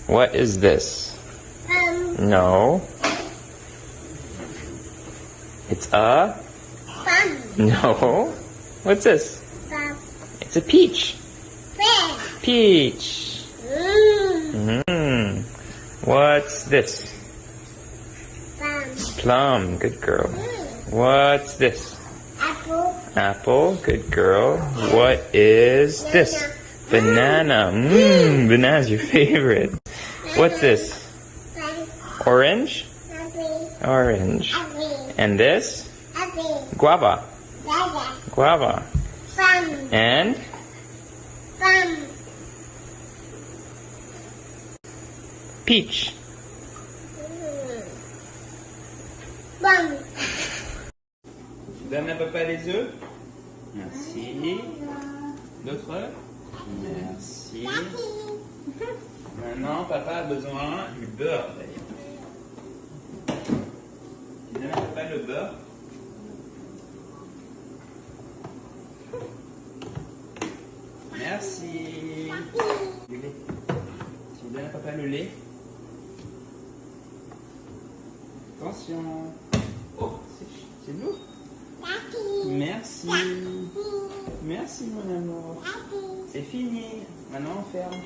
What is this? No. It's a? No. What's this? It's a peach. Peach. What's this? Plum. Good girl. What's this? Apple. Good girl. What is this? Banana. Banana's your favorite. What's this? Orange? Orange. And this? Guava. Guava. And? Peach. Donne à papa les œufs. Merci. D'autres? Merci. Maintenant, papa a besoin du beurre. Tu donnes à papa le beurre. Merci. Du lait. Tu donnes à papa le lait. Attention. Oh, c'est lourd. Merci. Merci mon amour. C'est fini. Maintenant on ferme.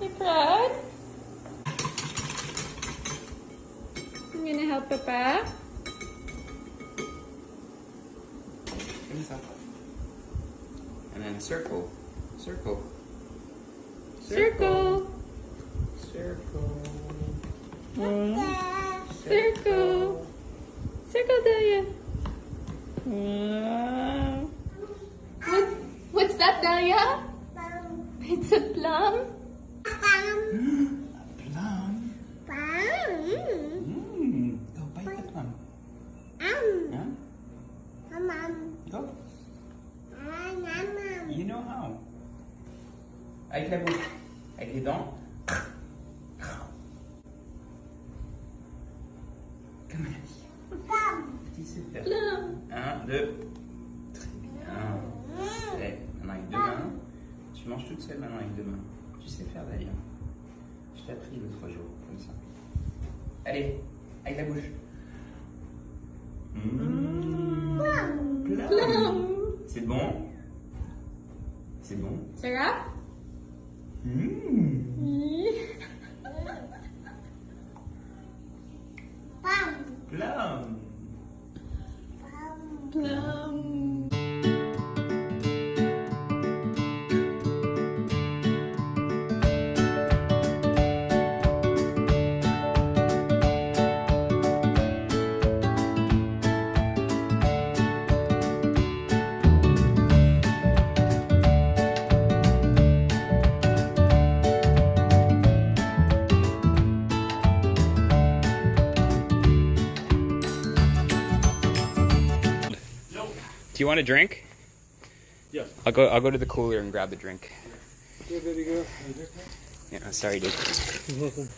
You proud? You gonna help Papa? Comme ça. And then circle. Circle. Circle. Circle. Circle. Circle, Dahlia. Wow. What's that, Dahlia? It's a plum. Plum. Go bite the plum. Huh? Go. You know how. Avec la bouche. Avec les dents. Comme elle a dit. Petit c'est faire. Plum. 1, 2. Très bien. Allez, maintenant avec deux mains. Tu manges toute seule maintenant avec deux mains. Tu sais faire Dahlia. Je t'ai appris l'autre jour, comme ça. Allez, avec la bouche. Plum. C'est bon. C'est bon. Sarah? Plum. Plum. Do you want a drink? Yeah. I'll go to the cooler and grab the drink. Yeah, there you go. Yeah, sorry, dude. You're welcome.